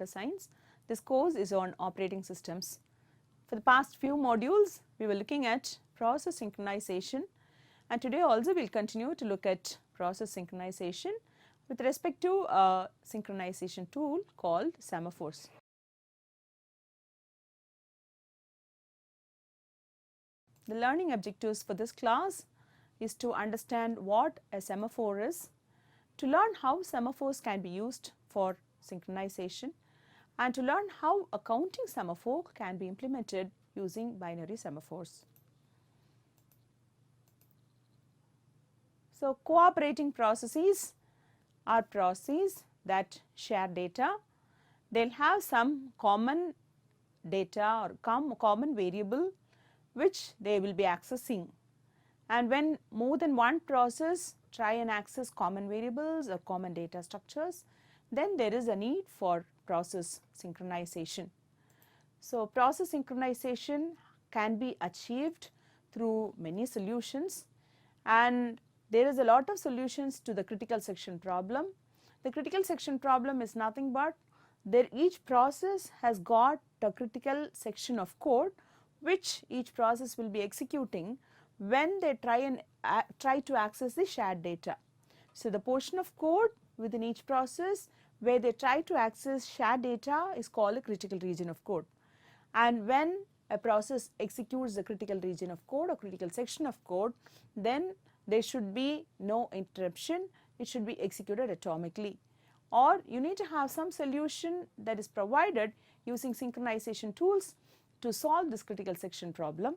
Computer Science. This course is on operating systems. For the past few modules, we were looking at process synchronization, and today also we will continue to look at process synchronization with respect to a synchronization tool called semaphores. The learning objectives for this class is to understand what a semaphore is, to learn how semaphores can be used for synchronization, and to learn how a counting semaphore can be implemented using binary semaphores. So, cooperating processes are processes that share data. They will have some common data or common variable which they will be accessing, and when more than one process try and access common variables or common data structures, then there is a need for process synchronization. So, process synchronization can be achieved through many solutions, and there is a lot of solutions to the critical section problem. The critical section problem is nothing but each process has got a critical section of code which each process will be executing when they try to access the shared data. So, the portion of code within each process where they try to access shared data is called a critical region of code, and when a process executes the critical region of code or critical section of code, then there should be no interruption, it should be executed atomically, or you need to have some solution that is provided using synchronization tools to solve this critical section problem.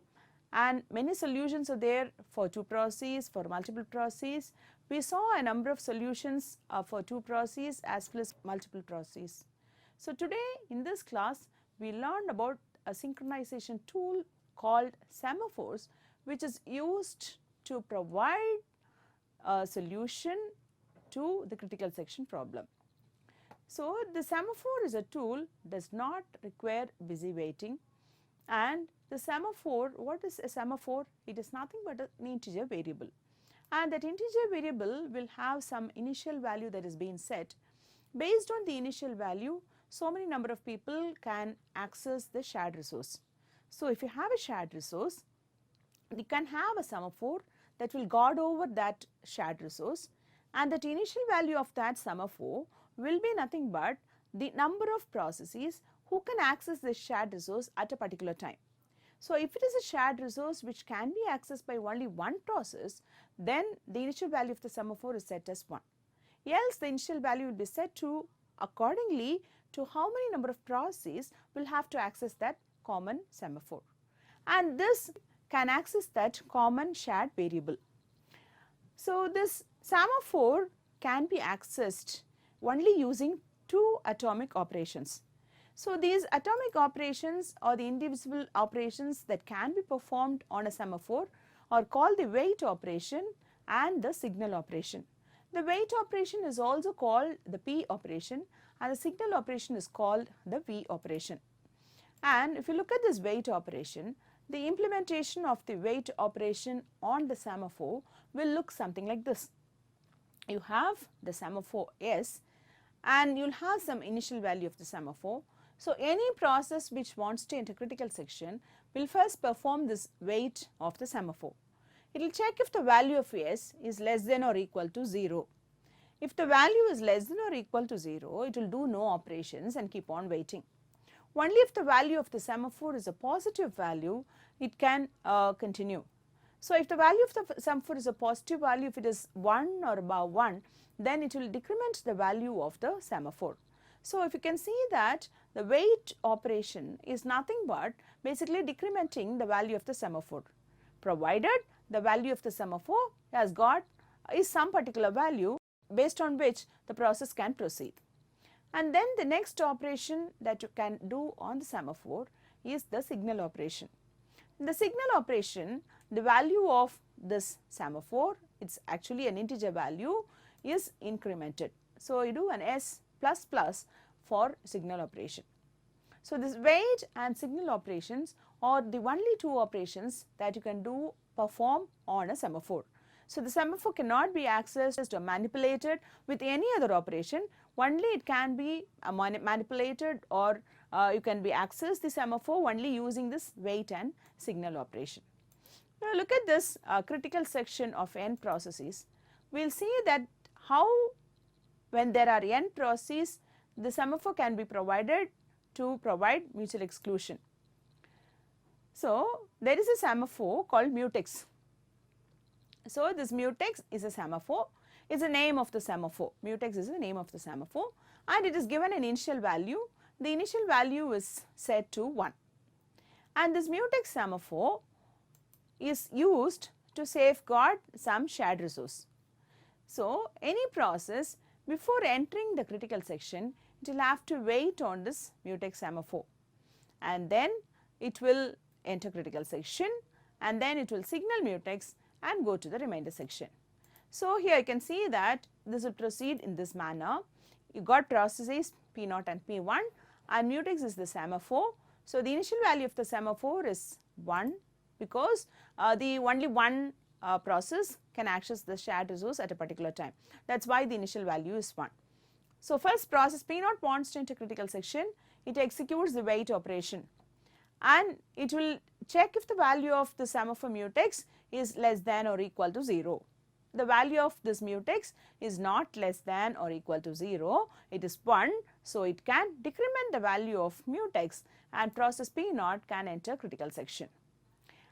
And many solutions are there for two processes, for multiple processes. We saw a number of solutions for two processes as well as multiple processes. So, today in this class we learned about a synchronization tool called semaphores, which is used to provide a solution to the critical section problem. So, the semaphore is a tool, does not require busy waiting, and the semaphore, what is a semaphore? It is nothing but an integer variable, and that integer variable will have some initial value that is being set. Based on the initial value, so many number of people can access the shared resource. So, if you have a shared resource, you can have a semaphore that will guard over that shared resource, and that initial value of that semaphore will be nothing but the number of processes who can access this shared resource at a particular time. So, if it is a shared resource which can be accessed by only one process, then the initial value of the semaphore is set as 1. Else the initial value will be set to accordingly to how many number of processes will have to access that common semaphore, and this can access that common shared variable. So, this semaphore can be accessed only using two atomic operations. So, these atomic operations or the indivisible operations that can be performed on a semaphore are called the wait operation and the signal operation. The wait operation is also called the P operation, and the signal operation is called the V operation. And if you look at this wait operation, the implementation of the wait operation on the semaphore will look something like this. You have the semaphore S, and you will have some initial value of the semaphore. So, any process which wants to enter critical section will first perform this wait of the semaphore. It will check if the value of S is less than or equal to 0. If the value is less than or equal to 0, it will do no operations and keep on waiting. Only if the value of the semaphore is a positive value, it can continue. So, if the value of the semaphore is a positive value, if it is 1 or above 1, then it will decrement the value of the semaphore. So, if you can see that the wait operation is nothing but basically decrementing the value of the semaphore, provided the value of the semaphore is some particular value based on which the process can proceed. And then the next operation that you can do on the semaphore is the signal operation. In the signal operation, the value of this semaphore, it is actually an integer value, is incremented. So, you do an S plus plus for signal operation. So, this wait and signal operations are the only two operations that you can perform on a semaphore. So, the semaphore cannot be accessed or manipulated with any other operation, only it can be manipulated or you can be accessed the semaphore only using this wait and signal operation. Now, look at this critical section of n processes. We will see that how when there are n processes, the semaphore can be provided to provide mutual exclusion. So, there is a semaphore called mutex. So, this mutex is a semaphore, is the name of the semaphore. Mutex is the name of the semaphore and it is given an initial value. The initial value is set to 1 and this mutex semaphore is used to safeguard some shared resource. So, any process before entering the critical section, it will have to wait on this mutex semaphore and then it will enter critical section and then it will signal mutex and go to the remainder section. So, here you can see that this will proceed in this manner. You got processes P0 and P1 and mutex is the semaphore. So, the initial value of the semaphore is 1 because the only one process can access the shared resource at a particular time. That is why the initial value is 1. So, first process P0 wants to enter critical section, it executes the wait operation and it will check if the value of the semaphore mutex is less than or equal to 0. The value of this mutex is not less than or equal to 0, it is 1. So, it can decrement the value of mutex and process P0 can enter critical section.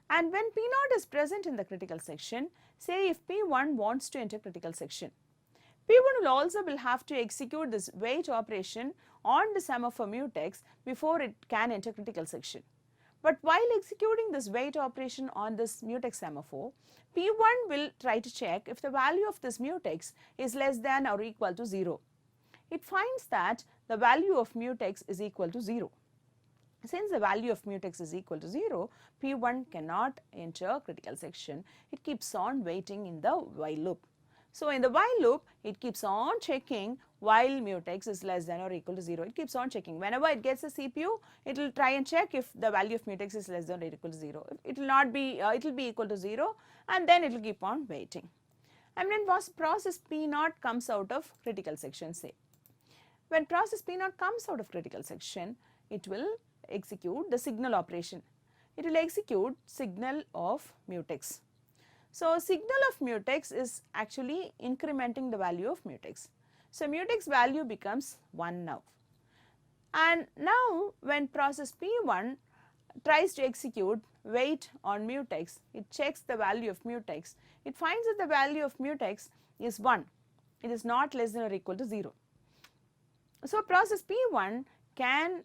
And when P0 is present in the critical section, say if P1 wants to enter critical section, P1 will have to execute this wait operation on the semaphore mutex before it can enter critical section. But while executing this wait operation on this mutex semaphore, P1 will try to check if the value of this mutex is less than or equal to 0. It finds that the value of mutex is equal to 0. Since the value of mutex is equal to 0, P1 cannot enter critical section. It keeps on waiting in the while loop. So, in the while loop, it keeps on checking while mutex is less than or equal to 0. It keeps on checking. Whenever it gets a CPU, it will try and check if the value of mutex is less than or equal to 0. It will not be, it will be equal to 0 and then it will keep on waiting. And when process P0 comes out of critical section, say, when process P0 comes out of critical section, it will execute the signal operation. It will execute signal of mutex. So, signal of mutex is actually incrementing the value of mutex. So, mutex value becomes 1 now. And now, when process P1 tries to execute wait on mutex, it checks the value of mutex. It finds that the value of mutex is 1. It is not less than or equal to 0. So, process P1 can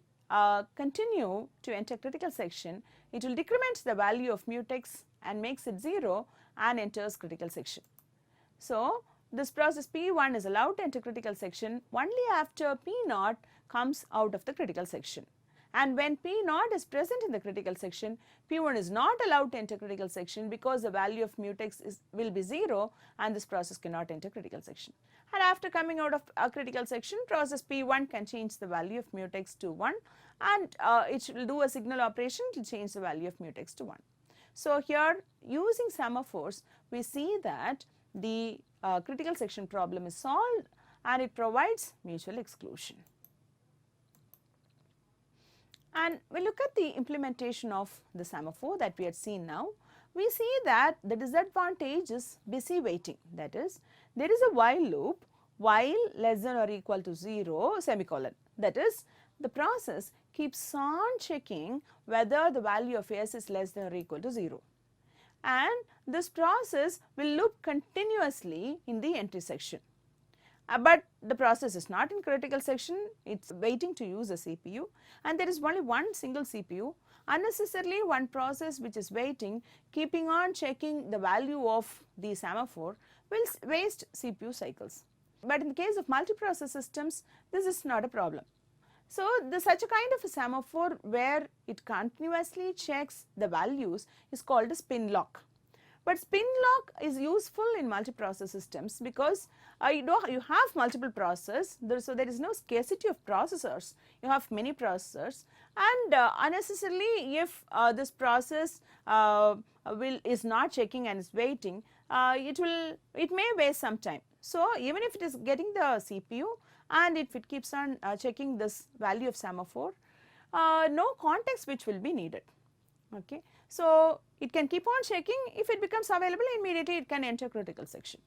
continue to enter critical section. It will decrement the value of mutex and makes it 0 and enters critical section. So, this process P1 is allowed to enter critical section only after P0 comes out of the critical section. And when P0 is present in the critical section, P1 is not allowed to enter critical section because the value of mutex will be 0 and this process cannot enter critical section. And after coming out of a critical section, process P1 can change the value of mutex to 1 and it will do a signal operation to change the value of mutex to 1. So, here using semaphores, we see that the critical section problem is solved and it provides mutual exclusion. And we look at the implementation of the semaphore that we had seen now. We see that the disadvantage is busy waiting, that is, there is a while loop while less than or equal to 0 semicolon, that is, the process keeps on checking whether the value of s is less than or equal to 0. And this process will loop continuously in the entry section. But the process is not in critical section, it is waiting to use a CPU and there is only one single CPU. Unnecessarily one process which is waiting, keeping on checking the value of the semaphore will waste CPU cycles. But in the case of multiprocess systems, this is not a problem. So, such a kind of a semaphore where it continuously checks the values is called a spin lock. But spin lock is useful in multiprocess systems because you have multiple processors, so there is no scarcity of processors, you have many processors, and unnecessarily if this process is not checking and is waiting, it may waste some time. So even if it is getting the CPU and if it keeps on checking this value of semaphore, no context switch will be needed. Okay. So it can keep on checking, if it becomes available immediately it can enter critical section.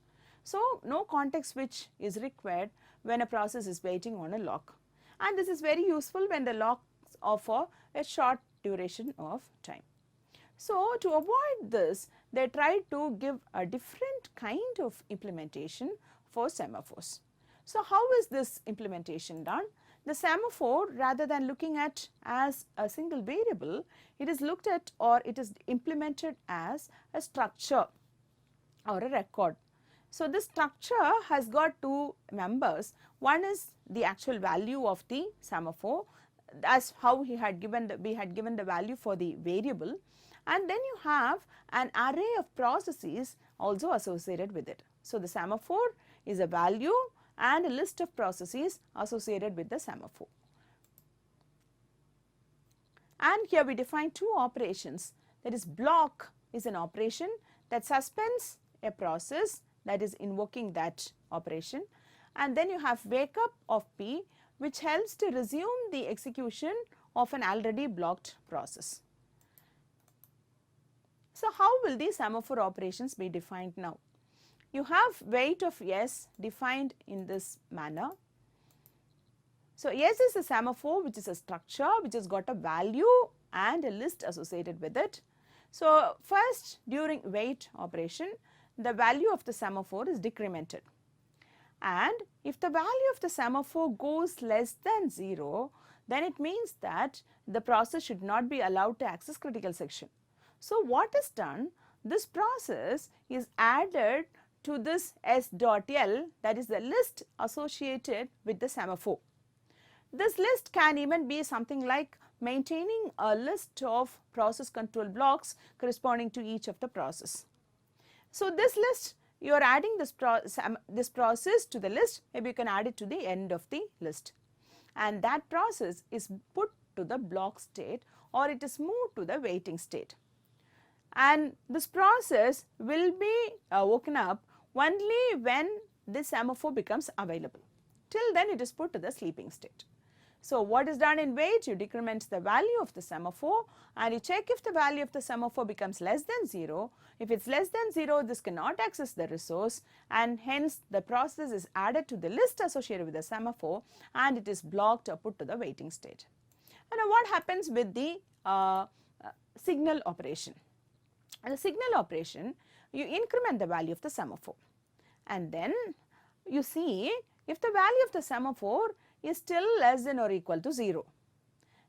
So no context switch is required when a process is waiting on a lock, and this is very useful when the locks offer a short duration of time. So to avoid this, they tried to give a different kind of implementation for semaphores. So how is this implementation done? The semaphore, rather than looking at as a single variable, it is looked at or it is implemented as a structure or a record. So this structure has got two members. One is the actual value of the semaphore, as how we had given the value for the variable, and then you have an array of processes also associated with it. So the semaphore is a value and a list of processes associated with the semaphore. And here we define two operations, that is block is an operation that suspends a process that is invoking that operation, and then you have wake up of P, which helps to resume the execution of an already blocked process. So how will these semaphore operations be defined now? You have wait of S defined in this manner. So S is a semaphore which is a structure which has got a value and a list associated with it. So first, during wait operation, the value of the semaphore is decremented, and if the value of the semaphore goes less than 0, then it means that the process should not be allowed to access critical section. So what is done? This process is added to this S.L, that is the list associated with the semaphore. This list can even be something like maintaining a list of process control blocks corresponding to each of the process. So this list, you are adding this process to the list, maybe you can add it to the end of the list, and that process is put to the block state or it is moved to the waiting state, and this process will be woken up only when this semaphore becomes available. Till then it is put to the sleeping state. So what is done in wait? You decrement the value of the semaphore and you check if the value of the semaphore becomes less than 0. If it is less than 0, this cannot access the resource, and hence the process is added to the list associated with the semaphore and it is blocked or put to the waiting state. And now what happens with the signal operation? In the signal operation, you increment the value of the semaphore, and then you see if the value of the semaphore is still less than or equal to 0.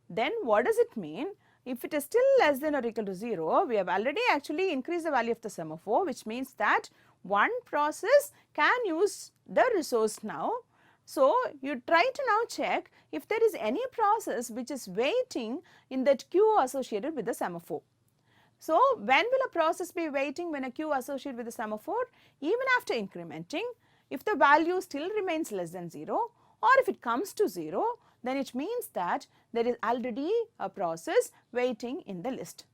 Then what does it mean? If it is still less than or equal to 0, we have already actually increased the value of the semaphore, which means that one process can use the resource now. So you try to now check if there is any process which is waiting in that queue associated with the semaphore. So when will a process be waiting when a queue associated with the semaphore? Even after incrementing, if the value still remains less than 0, or if it comes to 0, then it means that there is already a process waiting in the list.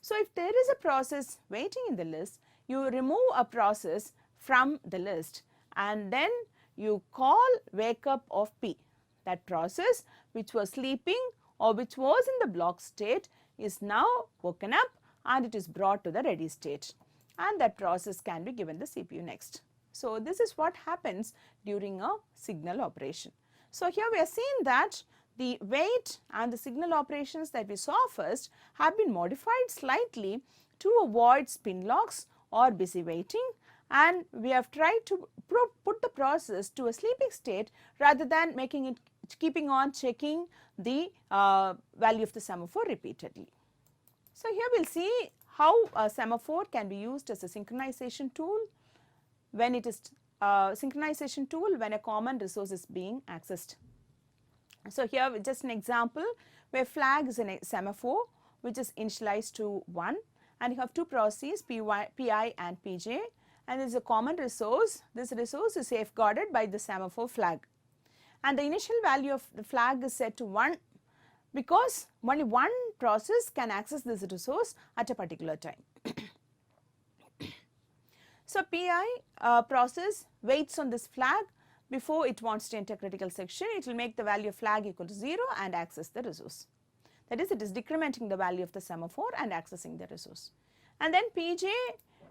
So if there is a process waiting in the list, you remove a process from the list and then you call wake up of P. That process which was sleeping or which was in the block state is now woken up and it is brought to the ready state, and that process can be given the CPU next. So this is what happens during a signal operation. So here we are seeing that the wait and the signal operations that we saw first have been modified slightly to avoid spin locks or busy waiting, and we have tried to put the process to a sleeping state rather than making it keeping on checking the value of the semaphore repeatedly. So here we will see how a semaphore can be used as a synchronization tool when it is synchronization tool when a common resource is being accessed. So here just an example where flag is a semaphore which is initialized to 1, and you have two processes Pi and Pj, and there is a common resource. This resource is safeguarded by the semaphore flag, and the initial value of the flag is set to 1 because only one process can access this resource at a particular time. So, Pi process waits on this flag before it wants to enter critical section. It will make the value of flag equal to 0 and access the resource. That is, it is decrementing the value of the semaphore and accessing the resource. And then Pj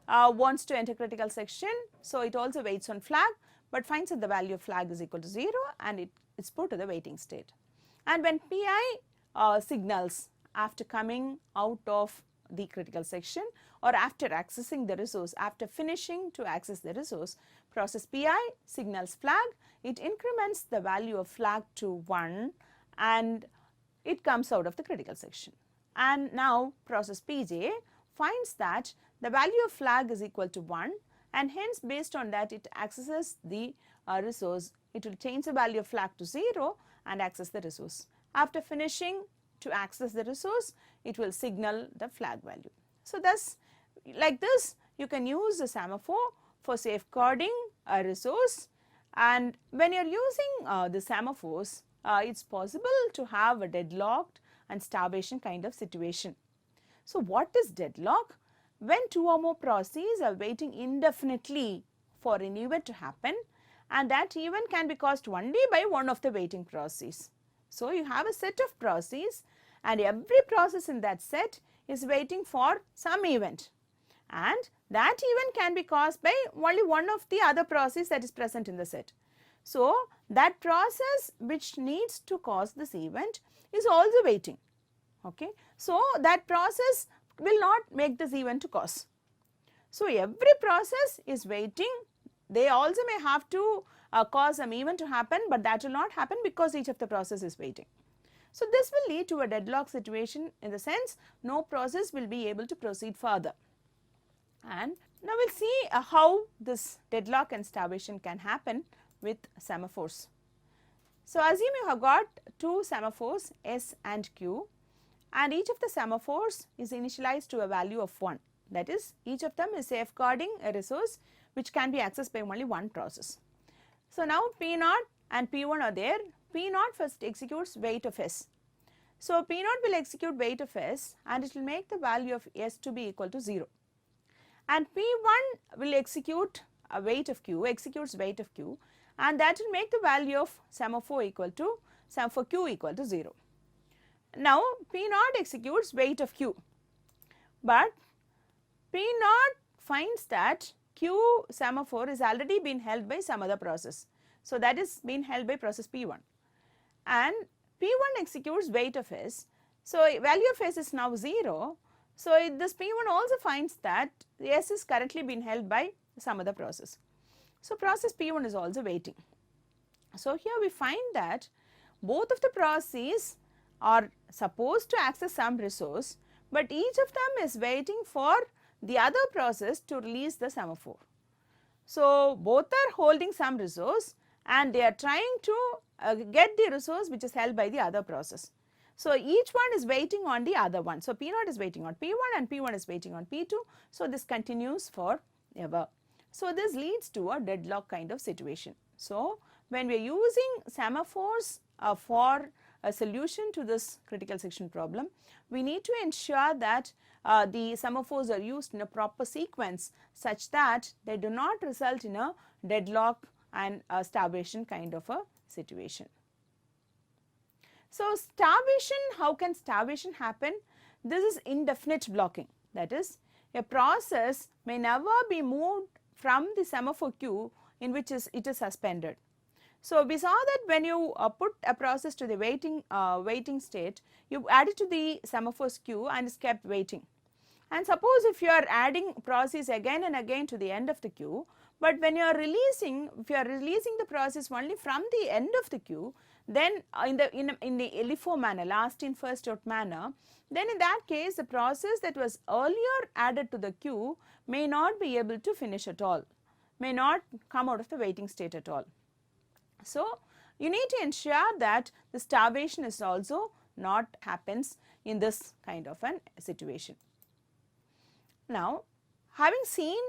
wants to enter critical section, so it also waits on flag, but finds that the value of flag is equal to 0 and it is put to the waiting state. And when Pi signals after coming out of the critical section or after accessing the resource, after finishing to access the resource, process Pi signals flag, it increments the value of flag to 1 and it comes out of the critical section. And now process Pj finds that the value of flag is equal to 1 and hence based on that it accesses the resource. It will change the value of flag to 0 and access the resource. After finishing to access the resource, it will signal the flag value. So, thus like this you can use a semaphore for safeguarding a resource, and when you are using the semaphores, it is possible to have a deadlocked and starvation kind of situation. So, what is deadlock? When two or more processes are waiting indefinitely for an event to happen, and that event can be caused only by one of the waiting processes. So, you have a set of processes and every process in that set is waiting for some event, and that event can be caused by only one of the other processes that is present in the set. So, that process which needs to cause this event is also waiting. Okay. So, that process will not make this event to cause. So, every process is waiting. They also may have to cause some event to happen, but that will not happen because each of the process is waiting. So, this will lead to a deadlock situation in the sense no process will be able to proceed further. And now we will see how this deadlock and starvation can happen with semaphores. So, assume you have got two semaphores S and Q, and each of the semaphores is initialized to a value of 1. That is, each of them is safeguarding a resource which can be accessed by only one process. So, now P0 and P1 are there. P0 first executes wait of S. So, P0 will execute wait of S and it will make the value of S to be equal to 0. And P1 will execute a wait of Q, executes wait of Q, and that will make the value of semaphore Q equal to 0. Now, P0 executes wait of Q, but P0 finds that Q semaphore is already been held by some other process. So, that is been held by process P1, and P1 executes wait of S. So, value of S is now 0. So, this P1 also finds that S is currently being held by some other process. So, process P1 is also waiting. So, here we find that both of the processes are supposed to access some resource, but each of them is waiting for the other process to release the semaphore. So, both are holding some resource and they are trying to get the resource which is held by the other process. So, each one is waiting on the other one. So, P0 is waiting on P1 and P1 is waiting on P2. So, this continues forever. So, this leads to a deadlock kind of situation. So, when we are using semaphores for a solution to this critical section problem, we need to ensure that the semaphores are used in a proper sequence such that they do not result in a deadlock and a starvation kind of a situation. So, starvation, how can starvation happen? This is indefinite blocking, that is, a process may never be moved from the semaphore Q in which it is suspended. So, we saw that when you put a process to the waiting state, you add it to the semaphore Q and is kept waiting. And suppose if you are adding process again and again to the end of the queue, but when you are releasing, if you are releasing the process only from the end of the queue, then in the LIFO manner, last in first out manner, then in that case the process that was earlier added to the queue may not be able to finish at all, may not come out of the waiting state at all. So, you need to ensure that the starvation is also not happens in this kind of an situation. Now, having seen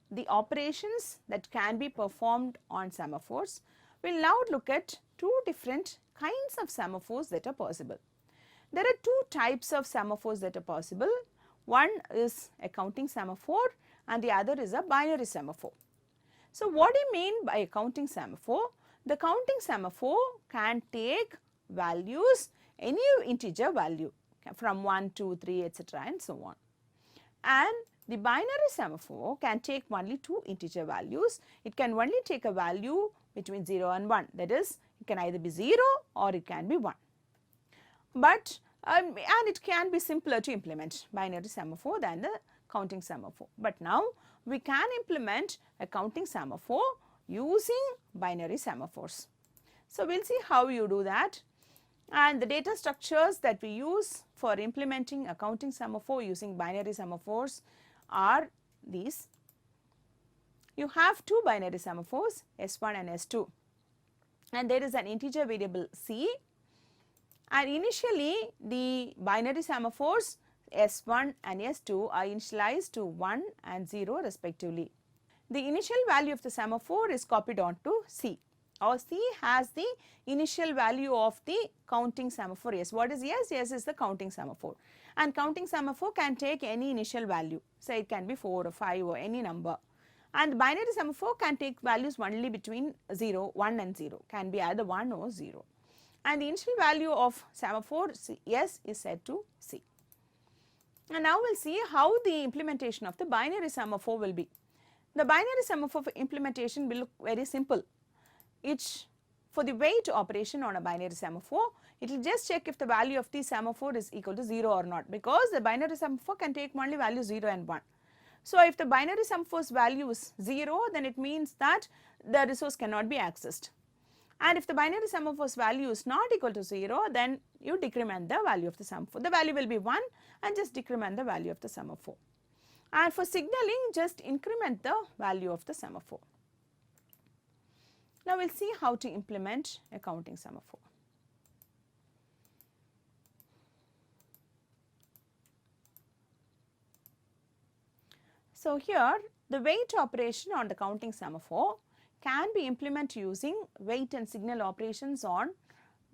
the operations that can be performed on semaphores, we will now look at two different kinds of semaphores that are possible. There are two types of semaphores that are possible. One is a counting semaphore and the other is a binary semaphore. So, what do you mean by a counting semaphore? The counting semaphore can take values, any integer value from 1, 2, 3 etc. and so on. And the binary semaphore can take only two integer values. It can only take a value between 0 and 1, that is it can either be 0 or it can be 1. But and it can be simpler to implement binary semaphore than the counting semaphore. But now we can implement a counting semaphore using binary semaphores. So, we will see how you do that, and the data structures that we use for implementing a counting semaphore using binary semaphores are these. You have two binary semaphores S1 and S2, and there is an integer variable C, and initially the binary semaphores S1 and S2 are initialized to 1 and 0 respectively. The initial value of the semaphore is copied onto C, or C has the initial value of the counting semaphore S. What is S? S is the counting semaphore, and counting semaphore can take any initial value, say it can be 4 or 5 or any number, and the binary semaphore can take values only between 0, 1 and 0, can be either 1 or 0, and the initial value of semaphore S is set to C. And now we will see how the implementation of the binary semaphore will be. The binary semaphore implementation will look very simple. For the wait operation on a binary semaphore, it will just check if the value of the semaphore is equal to 0 or not, because the binary semaphore can take only values 0 and 1. So, if the binary semaphore's value is 0, then it means that the resource cannot be accessed, and if the binary semaphore's value is not equal to 0, then you decrement the value of the semaphore. The value will be 1 and just decrement the value of the semaphore. And for signaling, just increment the value of the semaphore. Now, we will see how to implement a counting semaphore. So, here the wait operation on the counting semaphore can be implemented using wait and signal operations on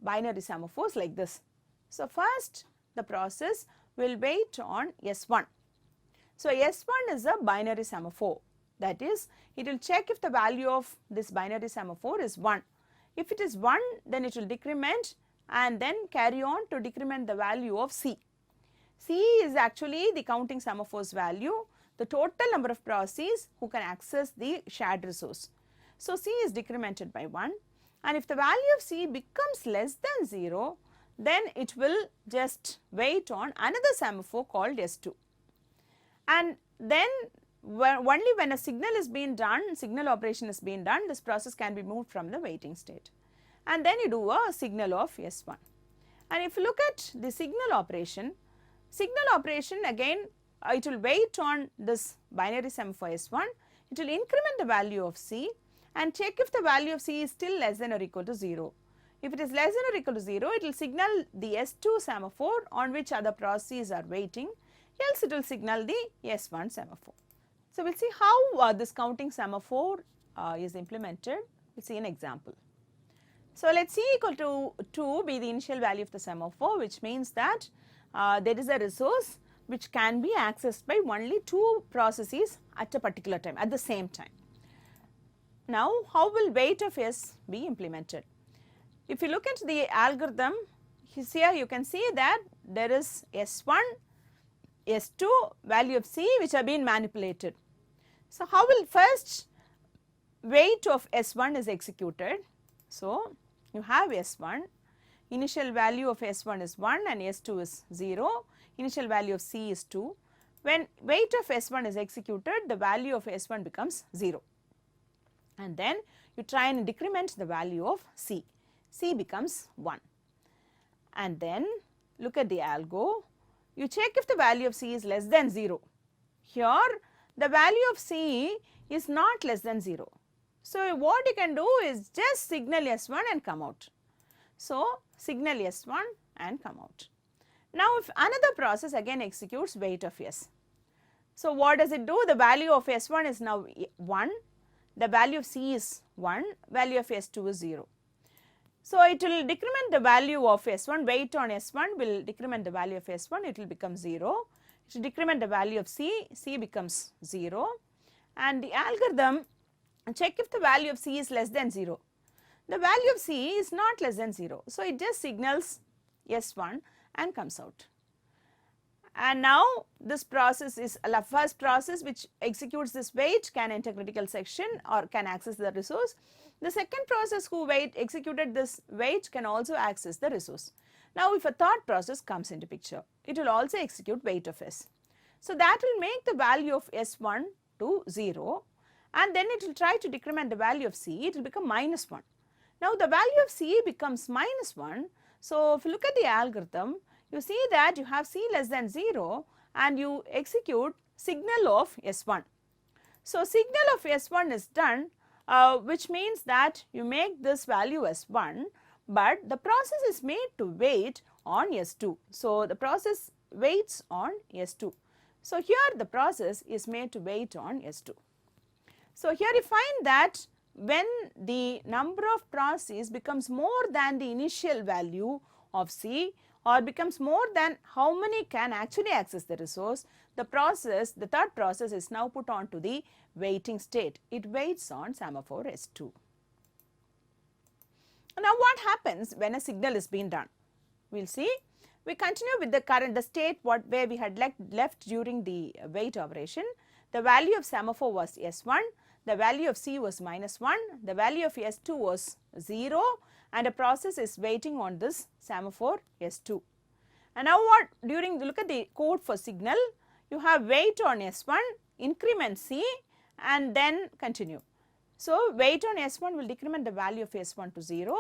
binary semaphores like this. So, first the process will wait on S1. So, S1 is a binary semaphore, that is it will check if the value of this binary semaphore is 1. If it is 1, then it will decrement and then carry on to decrement the value of C. C is actually the counting semaphore's value, the total number of processes who can access the shared resource. So, C is decremented by 1, and if the value of C becomes less than 0, then it will just wait on another semaphore called S2. And then only when a signal is being done, signal operation is being done, this process can be moved from the waiting state. And then you do a signal of S1. And if you look at the signal operation again it will wait on this binary semaphore S1, it will increment the value of C and check if the value of C is still less than or equal to 0. If it is less than or equal to 0, it will signal the S2 semaphore on which other processes are waiting, else it will signal the S1 semaphore. So, we will see how this counting semaphore is implemented. We will see an example. So, let C equal to 2 be the initial value of the semaphore, which means that there is a resource which can be accessed by only 2 processes at a particular time, at the same time. Now, how will wait of S be implemented? If you look at the algorithm, here you can see that there is S1, S2 value of C which are being manipulated. So, how will first wait of S1 is executed? So, you have S1, initial value of S1 is 1 and S2 is 0, initial value of C is 2. When wait of S1 is executed, the value of S1 becomes 0, and then you try and decrement the value of C. C becomes 1, and then look at the algo, you check if the value of C is less than 0. Here the value of C is not less than 0. So, what you can do is just signal S1 and come out. So, signal S1 and come out. Now, if another process again executes wait of S. So, what does it do? The value of S1 is now 1, the value of C is 1, value of S2 is 0. So, it will decrement the value of S1, weight on S1 will decrement the value of S1, it will become 0. It will decrement the value of C, C becomes 0, and the algorithm check if the value of C is less than 0. The value of C is not less than 0. So, it just signals S1 and comes out. And now this process is the first process which executes this wait can enter critical section or can access the resource. The second process who executed this wait can also access the resource. Now, if a third process comes into picture, it will also execute wait of S. So, that will make the value of S1 to 0, and then it will try to decrement the value of C, it will become minus 1. Now, the value of C becomes minus 1. So, if you look at the algorithm, you see that you have C less than 0 and you execute signal of S1. So, signal of S1 is done, which means that you make this value as 1, but the process is made to wait on S2. So, the process waits on S2. So, here the process is made to wait on S2. So, here you find that when the number of processes becomes more than the initial value of C or becomes more than how many can actually access the resource, the third process is now put on to the waiting state. It waits on semaphore S2. Now, what happens when a signal is being done? We will see. We continue with the state where we had left during the wait operation. The value of semaphore was S1, the value of C was minus 1, the value of S2 was 0, and a process is waiting on this semaphore S2. And now what look at the code for signal, you have wait on S1, increment C and then continue. So, wait on S1 will decrement the value of S1 to 0,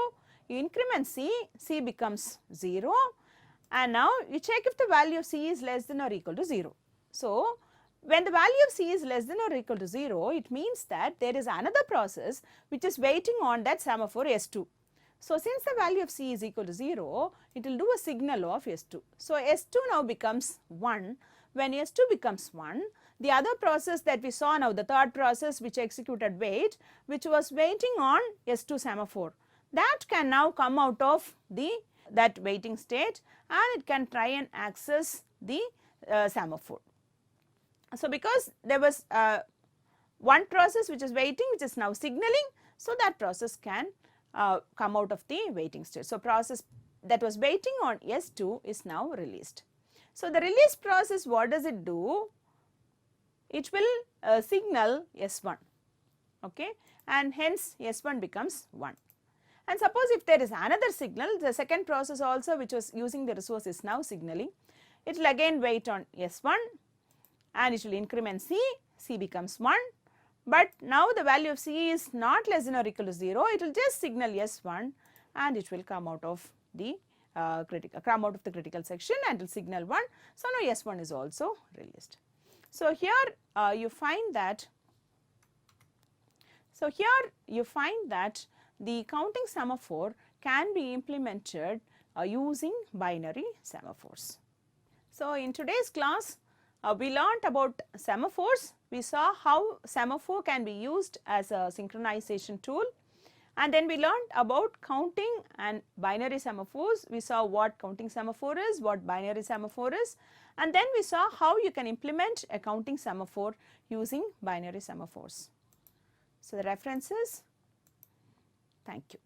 you increment C, C becomes 0, and now you check if the value of C is less than or equal to 0. So, when the value of C is less than or equal to 0, it means that there is another process which is waiting on that semaphore S2. So, since the value of C is equal to 0, it will do a signal of S2. So, S2 now becomes 1. When S2 becomes 1, the other process that we saw now, the third process which executed wait, which was waiting on S2 semaphore, that can now come out of that waiting state and it can try and access the semaphore. So, because there was one process which is waiting, which is now signaling, so that process can come out of the waiting state. So, process that was waiting on S2 is now released. So, the release process, what does it do? It will signal S1, okay, and hence S1 becomes 1. And suppose if there is another signal, the second process also which was using the resource is now signaling, it will again wait on S1 and it will increment C, C becomes 1, but now the value of C is not less than or equal to 0, it will just signal S1 and it will come out of the critical section and will signal 1. So, now S1 is also released. So, here you find that the counting semaphore can be implemented using binary semaphores. So, in today's class we learnt about semaphores. We saw how semaphore can be used as a synchronization tool, and then we learnt about counting and binary semaphores. We saw what counting semaphore is, what binary semaphore is, and then we saw how you can implement a counting semaphore using binary semaphores. So, the references, thank you.